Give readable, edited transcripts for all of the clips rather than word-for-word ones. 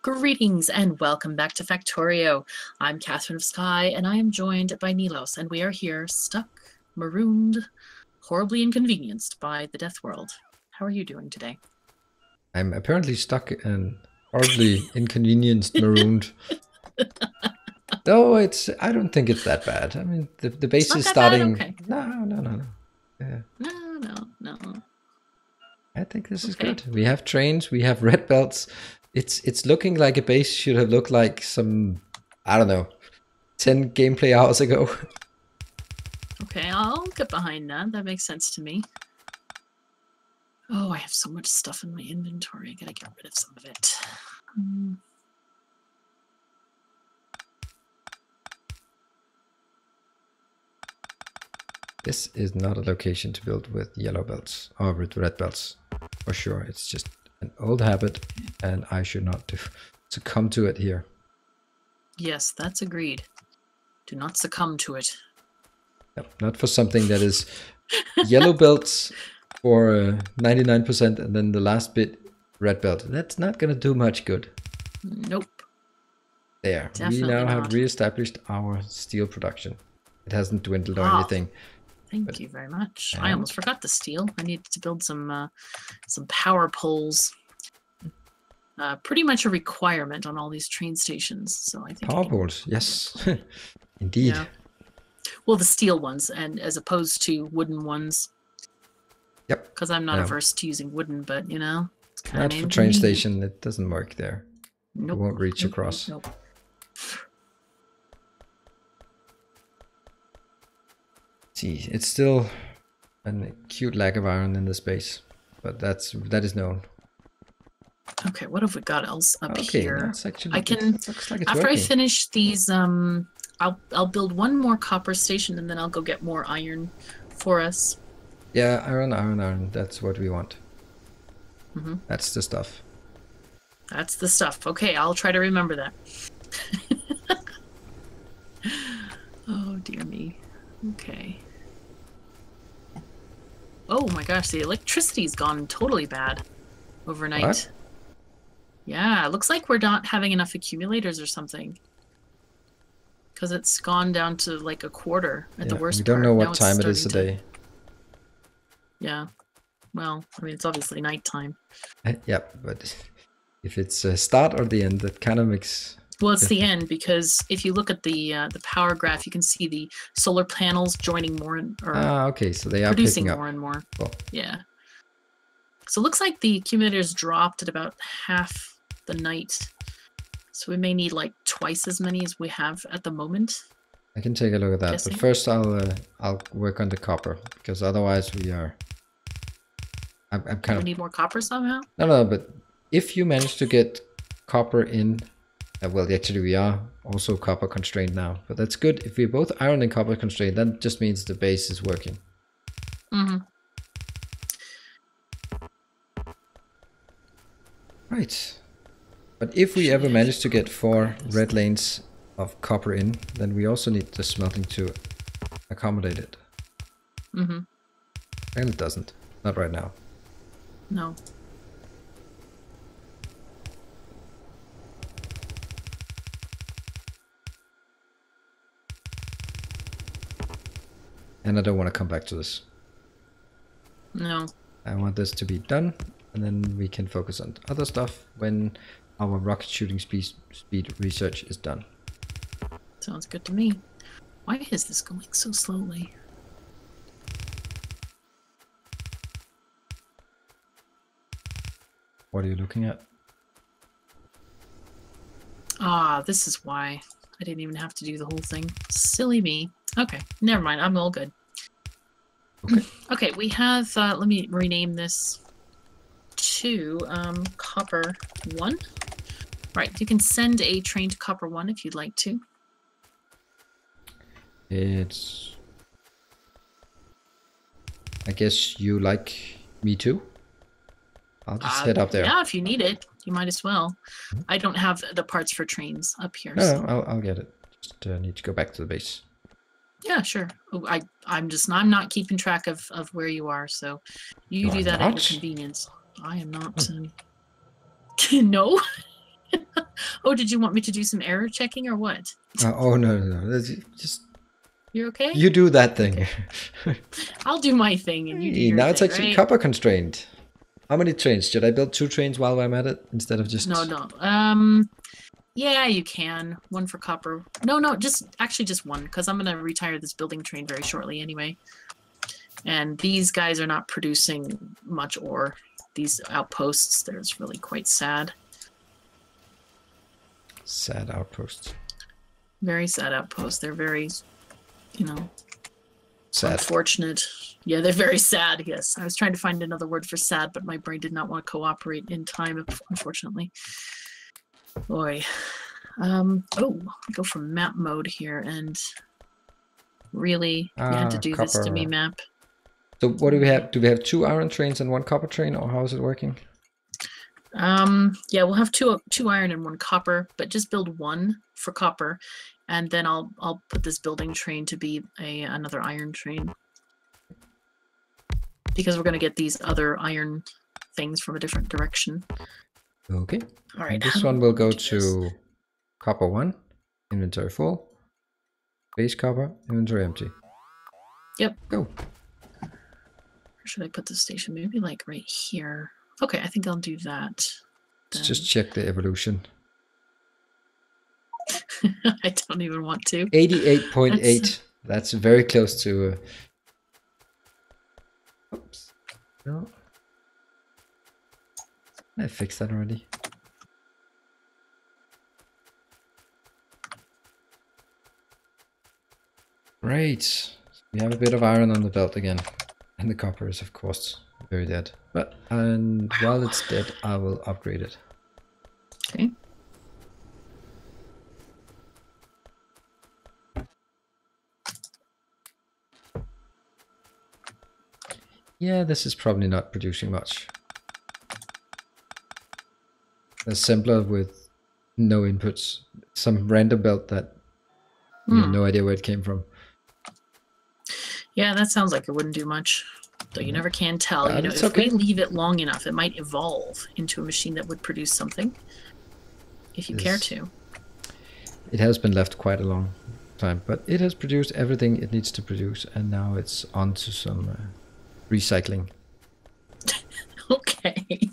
Greetings and welcome back to Factorio. I'm KatherineOfSky and I am joined by Nilos, and we are here stuck, marooned, horribly inconvenienced by the death world. How are you doing today? I'm apparently stuck and horribly inconvenienced, marooned. No, I don't think it's that bad. I mean, the base is starting. Okay. No. Yeah. No. I think this is good. We have trains, we have red belts. It's looking like a base should have looked like some, I don't know, 10 gameplay hours ago. Okay, I'll get behind that. That makes sense to me. Oh, I have so much stuff in my inventory. I gotta get rid of some of it. This is not a location to build with yellow belts or with red belts, for sure. It's just an old habit, and I should not succumb to it here. Yes, that's agreed. Do not succumb to it. No, not for something that is yellow belts for 99%, and then the last bit red belt. That's not going to do much good. Nope. There. Definitely we now not. have reestablished our steel production. It hasn't dwindled or anything. Thank you very much. I almost forgot the steel. I needed to build some power poles. Pretty much a requirement on all these train stations. So I think power poles, yes, indeed. Yeah. Well, the steel ones, and as opposed to wooden ones. Yep. Because I'm not averse to using wooden, but you know, it's kind not of for train station. It doesn't work there. Nope. You won't reach across. Nope. See, it's still an acute lack of iron in the space, but that is known. Okay, what have we got else up here? That's actually, I can looks like it's after working. I finish these, I'll build one more copper station, and then I'll go get more iron for us. Yeah, iron. That's what we want. That's the stuff. That's the stuff. Okay, I'll try to remember that. Oh dear me. Okay. Oh my gosh, the electricity's gone totally bad overnight. What? Yeah, it looks like we're not having enough accumulators or something. Because it's gone down to like a quarter at the worst we don't part. know what time it is today. Yeah. Well, I mean, it's obviously nighttime. Yeah, but if it's a start or the end, that kind of makes... Well, it's the end, because if you look at the power graph, you can see the solar panels joining more okay, so they are producing picking up more and more. Cool. Yeah. So it looks like the accumulators dropped at about half the night. So we may need like twice as many as we have at the moment. I can take a look at that, but first I'll work on the copper, because otherwise we are... I'm kind of... We need more copper somehow? No, but if you manage to get copper in... well, actually we are also copper constrained now, but that's good. If we're both iron and copper constrained, that just means the base is working. Right. But if we ever manage to get 4 red lanes of copper in, then we also need the smelting to accommodate it. And it doesn't. Not right now. No. And I don't want to come back to this. No. I want this to be done, and then we can focus on other stuff when our rocket shooting speed research is done. Sounds good to me. Why is this going so slowly? What are you looking at? Ah, this is why. I didn't even have to do the whole thing. Silly me. Okay, never mind. I'm all good. Okay. Okay, we have, let me rename this to Copper 1. Right, you can send a train to Copper 1 if you'd like to. It's... I guess you like me too? I'll just head up there. Yeah, if you need it, you might as well. I don't have the parts for trains up here. No, I'll get it. Just need to go back to the base. Yeah, sure. Oh, I'm not keeping track of where you are, so you do that at your convenience. I am not. No. Oh, did you want me to do some error checking or what? Oh, no. That's just... You're okay? You do that thing. Okay. I'll do my thing and you do Hey, your now thing, it's actually right? copper constrained. How many trains? Should I build 2 trains while I'm at it instead of just... No. Yeah, you can. One for copper. No, actually just one, because I'm going to retire this building train very shortly anyway. And these guys are not producing much ore. These outposts, there's really quite sad. Sad outposts. Very sad outposts. They're very, sad. Unfortunate. Yeah, they're very sad, yes. I was trying to find another word for sad, but my brain did not want to cooperate in time, unfortunately. Boy. Go from map mode here, and really, you had to do copper. this to me, map. So what do we have? Do we have 2 iron trains and 1 copper train, or how is it working? Yeah, we'll have two iron and 1 copper, but just build 1 for copper, and then I'll put this building train to be another iron train, because we're going to get these other iron things from a different direction. Okay. All right. And this one will go to copper 1, inventory full, base copper, inventory empty. Yep. Go. Where should I put the station? Maybe like right here. Okay, I think I'll do that. Let's just check the evolution. I don't even want to. 88.8. That's very close to... Oops. No. I fixed that already. Right. We have a bit of iron on the belt again. And the copper is, of course, very dead. But while it's dead, I will upgrade it. Okay. Yeah, this is probably not producing much. It's simpler with no inputs. Some random belt that we have no idea where it came from. Yeah, that sounds like it wouldn't do much. Though you never can tell. But if we leave it long enough, it might evolve into a machine that would produce something. If you care to. It has been left quite a long time, but it has produced everything it needs to produce, and now it's on to some recycling. Okay.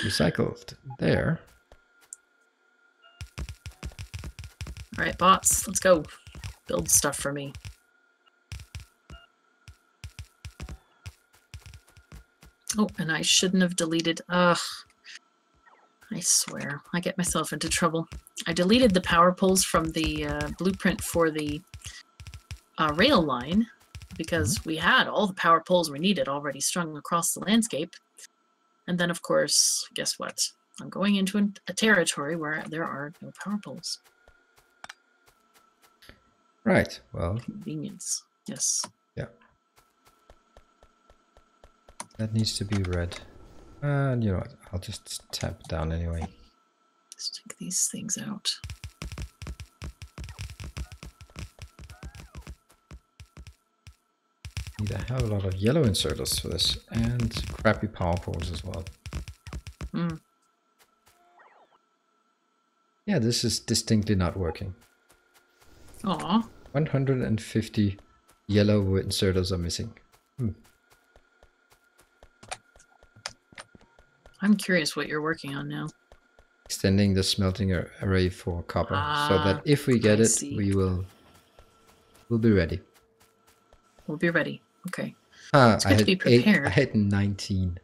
Recycled. There. Alright, bots, let's go. Build stuff for me. Oh, and I shouldn't have deleted... Ugh. I swear. I get myself into trouble. I deleted the power poles from the blueprint for the rail line because we had all the power poles we needed already strung across the landscape. And then, of course, guess what? I'm going into a territory where there are no power poles. Right, well... Convenience, yes. Yeah. That needs to be red. And you know what? I'll just tap down anyway. Let's take these things out. Need a hell of a lot of yellow inserters for this, and crappy power poles as well. Yeah, this is distinctly not working. Aw. 150 yellow inserters are missing. I'm curious what you're working on now. Extending the smelting array for copper, so that if we get it, we'll be ready. We'll be ready. Okay. It's good to be prepared. I had 19.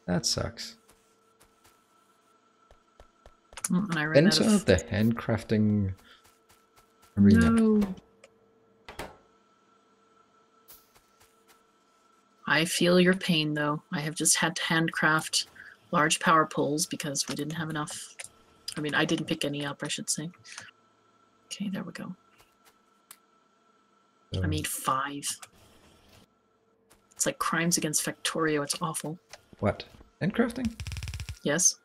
That sucks. And I ran out of the handcrafting arena. No. I feel your pain, though. I have just had to handcraft large power poles because we didn't have enough. I mean, I didn't pick any up, I should say. Okay, there we go. I made 5. It's like crimes against Factorio. It's awful. What? Handcrafting? Yes.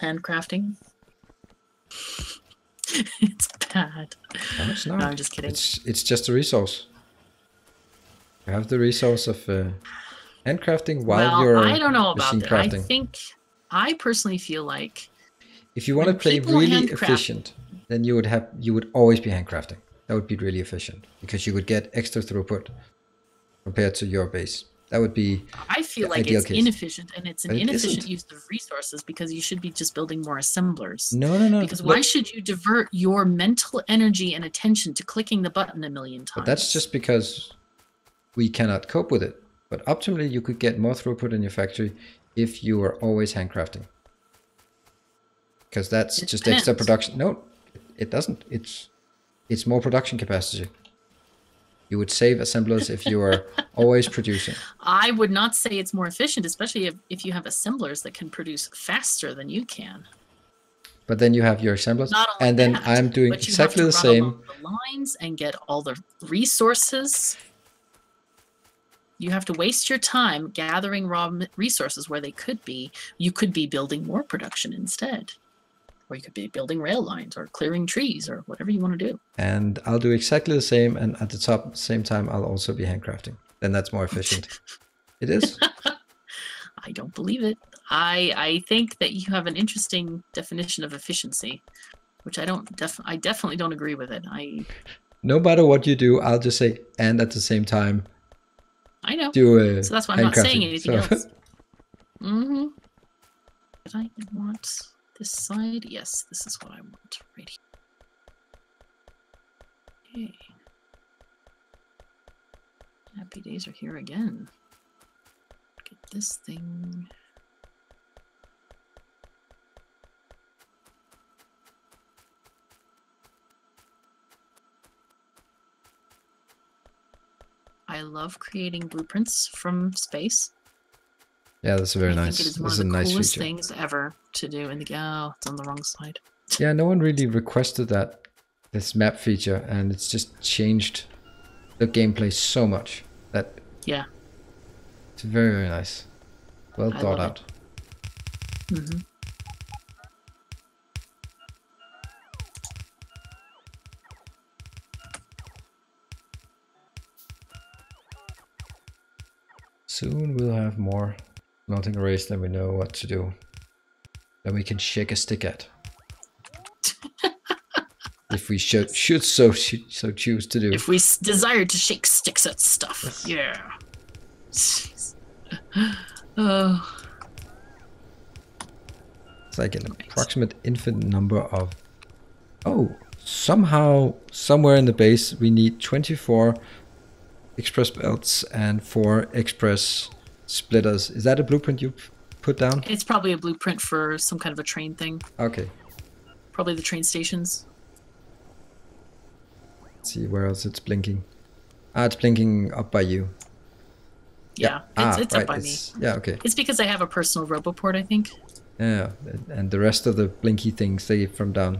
Handcrafting. It's bad. No, it's not. No, I'm just kidding. It's just a resource. You have the resource of handcrafting while you're I don't know about machine that. crafting. I personally feel like If you want to play really efficient, then you would always be handcrafting. That would be really efficient because you would get extra throughput compared to your base. That would be I feel like it's inefficient, and it's an inefficient use of resources because you should be just building more assemblers. No. Because why should you divert your mental energy and attention to clicking the button a million times? But that's just because we cannot cope with it. But optimally, you could get more throughput in your factory if you are always handcrafting. Because that's just extra production. No, it doesn't. It's more production capacity. You would save assemblers if you are always producing. I would not say it's more efficient, especially if you have assemblers that can produce faster than you can. But then you have your assemblers, and then I'm doing exactly the same. Along the lines and get all the resources. You have to waste your time gathering raw resources where they could be. You could be building more production instead. Or you could be building rail lines or clearing trees or whatever you want to do. And I'll do exactly the same. And at the same time, I'll also be handcrafting. Then that's more efficient. It is. I don't believe it. I think that you have an interesting definition of efficiency, which I definitely don't agree with it. No matter what you do, I'll just say, and at the same time, I know. So that's why I'm not saying anything else. Mm-hmm. Did I want this side? Yes, this is what I want right here. Okay. Happy days are here again. Get this thing. I love creating blueprints from space. Yeah, that's very nice. I think it is one of the coolest things ever to do. In the it's on the wrong side. Yeah, no one really requested this map feature, and it's just changed the gameplay so much that it's very, very nice. Well thought out. Mm-hmm. Soon we'll have more melting arrays than we know what to do. Then we can shake a stick at. If we should so choose to do. If we desire to shake sticks at stuff. Yes. Yeah. Oh. It's like an approximate infinite number of... Oh, somehow, somewhere in the base, we need 24 express belts and 4 express splitters. Is that a blueprint you put down? It's probably a blueprint for some kind of a train thing. Okay. Probably the train stations. Let's see where else it's blinking. Ah, it's blinking up by you. Yeah, it's up by me. Yeah, okay. It's because I have a personal roboport, I think. Yeah, and the rest of the blinky things, they from down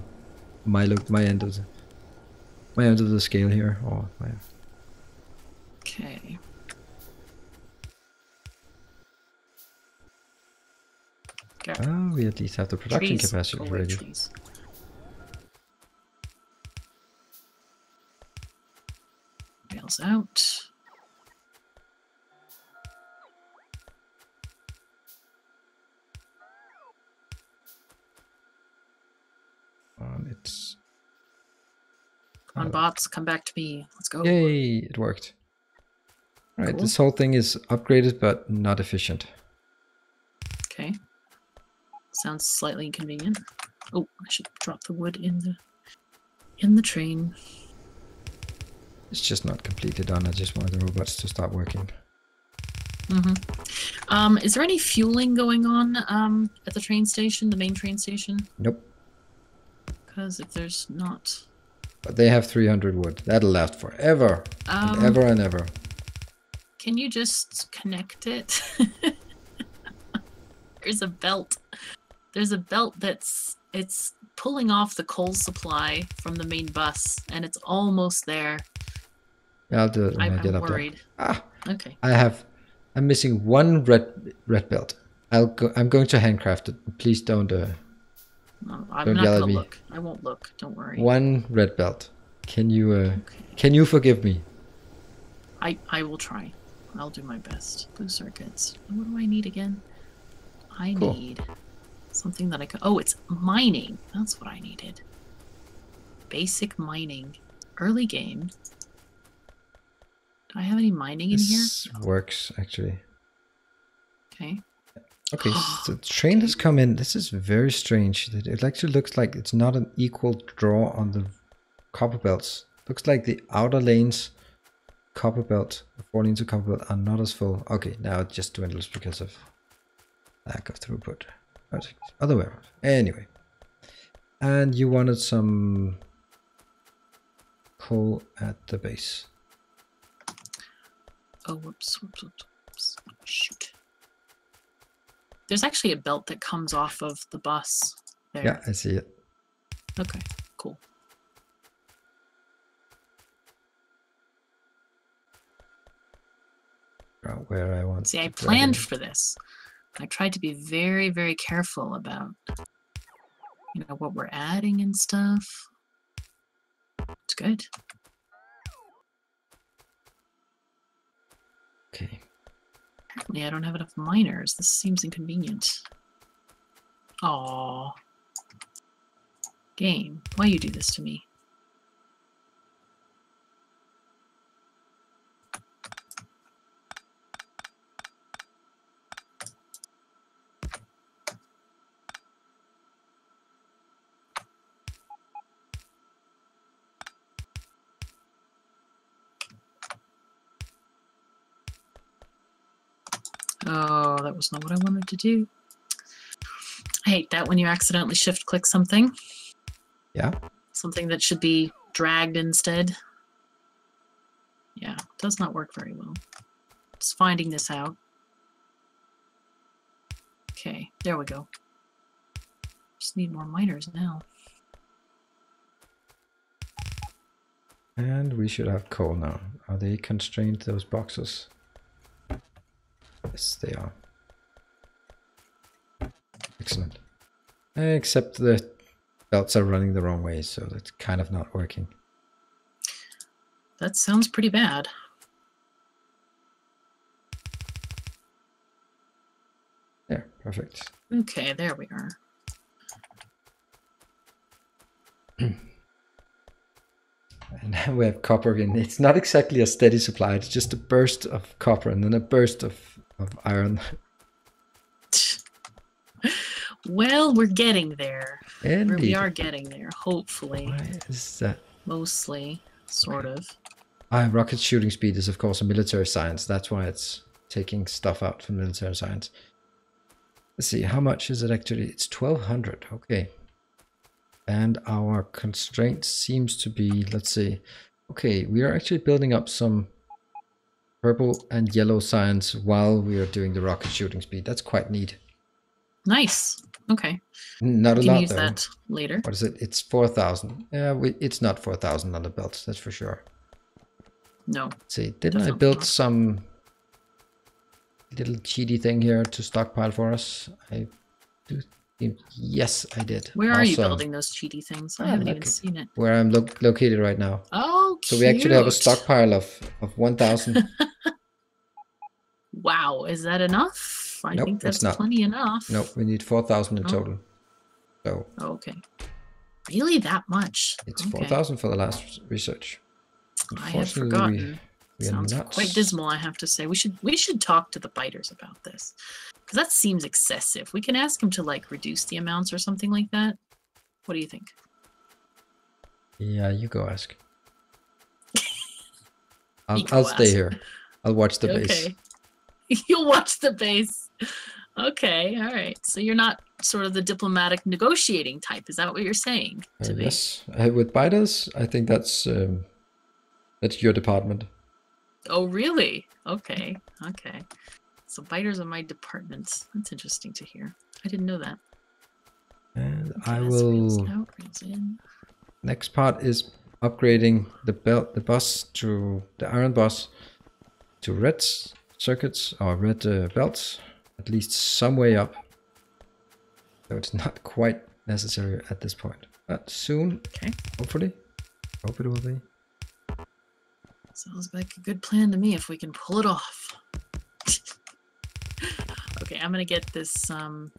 my end of the scale here. Oh, my. Okay. Oh, we at least have the production capacity ready. Trees. Rails out. It's... Come on, bots, come back to me. Let's go. Yay, it worked. Alright, cool. This whole thing is upgraded but not efficient. Okay. Sounds slightly inconvenient. Oh, I should drop the wood in the train. It's just not completely done. I just wanted the robots to start working. Mm-hmm. Is there any fueling going on at the train station, the main train station? Nope. Because if there's not... But they have 300 wood. That'll last forever. And ever and ever. Can you just connect it? There's a belt. There's a belt it's pulling off the coal supply from the main bus, and it's almost there. Yeah, I'll do it when I get up worried. There. Ah, okay. I'm missing one red belt. I'm going to handcraft it. Please don't. No, I'm not gonna look. I won't look. Don't worry. One red belt. Can you forgive me? I will try. I'll do my best. Blue circuits. What do I need again? I need Something that I could... Oh, it's mining. That's what I needed. Basic mining. Early game. Do I have any mining in here? This works, actually. Okay. Okay, so the train has come in. This is very strange. It actually looks like it's not an equal draw on the copper belts. Looks like the outer lanes copper belt, the 4 lanes of copper belt are not as full. Okay, now it just dwindles because of lack of throughput. But other way around. Anyway. And you wanted some coal at the base. Oh, whoops. Shoot. There's actually a belt that comes off of the bus there. Yeah, I see it. Okay, cool. Where I want. See, I planned for this. I tried to be very, very careful about, you know, what we're adding and stuff. It's good. Okay. Apparently, I don't have enough miners. This seems inconvenient. Aww. Game, why you do this to me? Oh, that was not what I wanted to do. I hate that when you accidentally shift click something. Yeah. Something that should be dragged instead. Yeah, it does not work very well. Just finding this out. Okay, there we go. Just need more miners now. And we should have coal now. Are they constrained, those boxes? Yes, they are. Excellent. Except the belts are running the wrong way, so that's kind of not working. That sounds pretty bad. There, perfect. Okay, there we are. And now we have copper in. It's not exactly a steady supply, it's just a burst of copper and then a burst of iron. Well, we're getting there. Indeed. We are getting there, hopefully. Why is that? Mostly, sort of. Rocket shooting speed is, of course, a military science. That's why it's taking stuff out from military science. Let's see, how much is it actually? It's 1200. Okay. And our constraint seems to be, let's see. Okay, we are actually building up some purple and yellow science while we are doing the rocket shooting speed. That's quite neat. Nice. Okay. Not a lot, use though. That later. What is it? It's 4,000. Yeah, it's not 4,000 on the belts, that's for sure. No. Let's see, didn't I build some little cheaty thing here to stockpile for us? I do think, yes, I did. Where are you building those cheaty things? I haven't even seen it. Where I'm located right now. Oh, cute. So we actually have a stockpile of 1,000. Wow, is that enough? I think that's plenty enough. Nope, we need 4,000 in total. So. Oh, okay. Really, that much? It's 4,000 for the last research. I had forgotten. Sounds quite dismal, I have to say. We should talk to the biters about this, because that seems excessive. We can ask them to like reduce the amounts or something like that. What do you think? Yeah, you go ask. I'll stay here. I'll watch the base. You'll watch the base. Okay, all right. So you're not sort of the diplomatic negotiating type. Is that what you're saying to me? Yes. With biters, I think that's your department. Oh, really? Okay. Okay. So biters are my department. That's interesting to hear. I didn't know that. And I will. Out, in. Next part is upgrading the bus to the iron bus to red circuits or red belts, at least some way up. So it's not quite necessary at this point, but soon, hopefully, hope it will be. Sounds like a good plan to me if we can pull it off. Okay, I'm gonna get this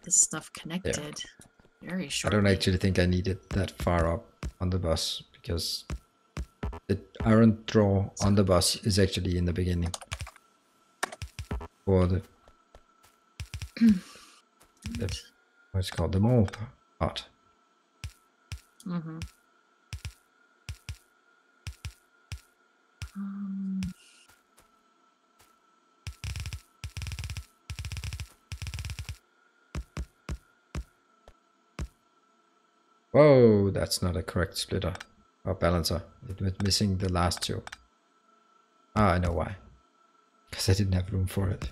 this stuff connected very shortly. I don't actually think I need it that far up on the bus because the iron draw on the bus is actually in the beginning. For the what's called the mold part. Mm-hmm. Whoa, that's not a correct splitter or balancer. It was missing the last two. Ah, I know why. Because I didn't have room for it.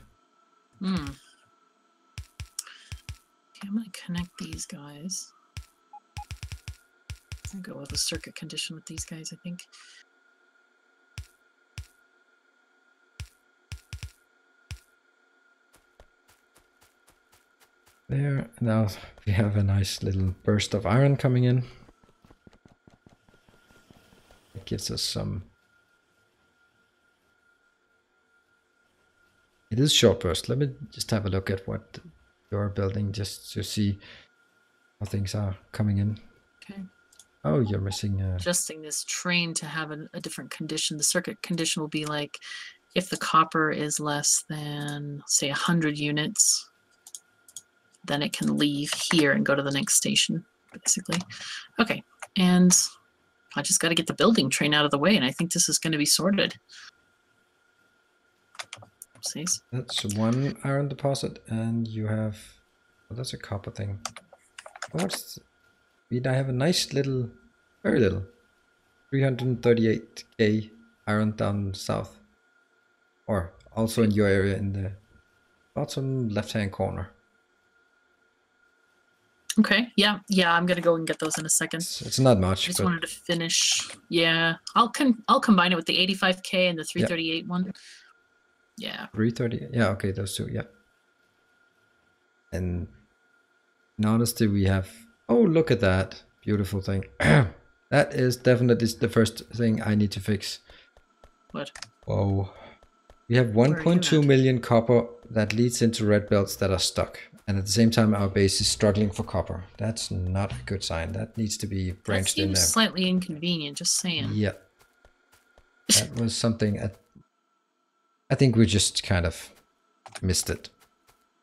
Okay, I'm gonna connect these guys. I'll go with a circuit condition with these guys, I think. There, now we have a nice little burst of iron coming in. It gives us some... It is short burst. Let me just have a look at what you're building just to see how things are coming in. Okay. Oh, you're missing... Adjusting this train to have a different condition. The circuit condition will be like if the copper is less than, say, 100 units, then it can leave here and go to the next station, basically. Okay, and I just got to get the building train out of the way, and I think this is going to be sorted. Oopsies. That's one iron deposit, and you have... Oh, that's a copper thing. Oh, what's... I have a nice little... Very little. 338k iron down south. Or also in your area in the bottom left-hand corner. Okay, yeah, I'm gonna go and get those in a second. It's not much. I just wanted to finish. Yeah, I'll combine it with the 85k and the 338 one. Yeah. 330. Yeah, okay, those two. Yeah. And notice that we have. Oh, look at that beautiful thing. That is definitely the first thing I need to fix. What? Whoa. We have 1.2 million copper that leads into red belts that are stuck. And at the same time, our base is struggling for copper. That's not a good sign. That needs to be branched in there. That seems slightly inconvenient, just saying. Yeah. That was something I think we just kind of missed it.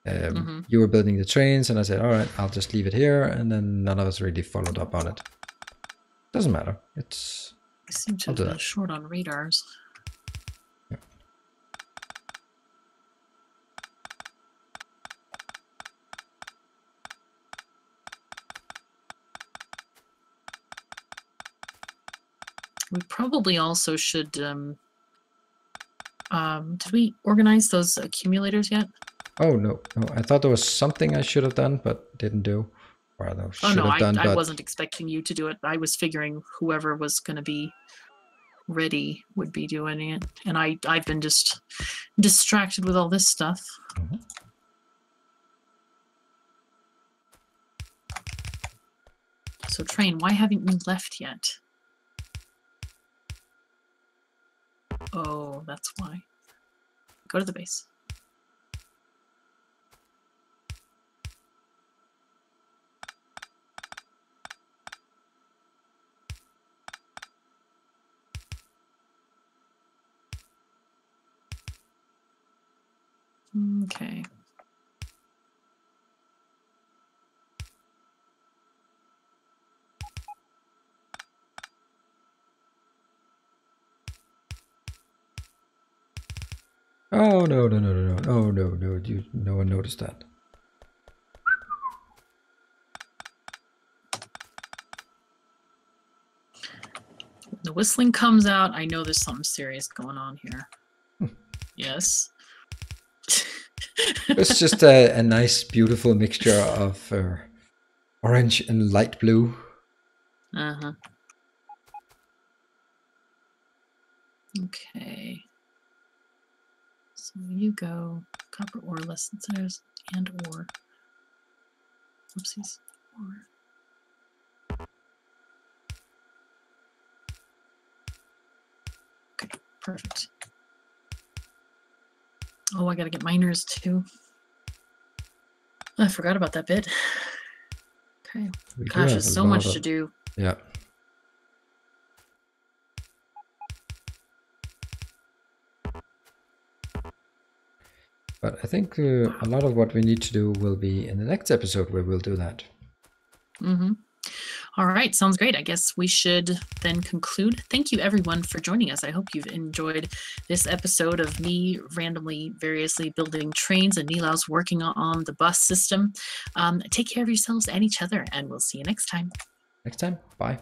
You were building the trains and I said, all right, I'll just leave it here. And then none of us really followed up on it. Doesn't matter. I seem to have been short on radars. Yeah. We probably also should, did we organize those accumulators yet? Oh, no. I thought there was something I should have done, but didn't do. Or I wasn't expecting you to do it. I was figuring whoever was going to be ready would be doing it. And I've been just distracted with all this stuff. Mm-hmm. So train, why haven't you left yet? Oh, that's why. Go to the base. Okay. Oh, no. Oh, no. No one noticed that. When the whistling comes out, I know there's something serious going on here. Yes. It's just a nice, beautiful mixture of orange and light blue. Uh-huh. Okay. So you go copper ore lessons and ore. Oopsies. Ore. Okay, perfect. Oh, I gotta get miners too. I forgot about that bit. Okay. We do Gosh, have there's a so lot much of, to do. yeah. But I think a lot of what we need to do will be in the next episode where we'll do that. Mm-hmm. All right, sounds great. I guess we should then conclude. Thank you, everyone, for joining us. I hope you've enjoyed this episode of me randomly, variously building trains and Nilaus working on the bus system. Take care of yourselves and each other, and we'll see you next time. Next time. Bye.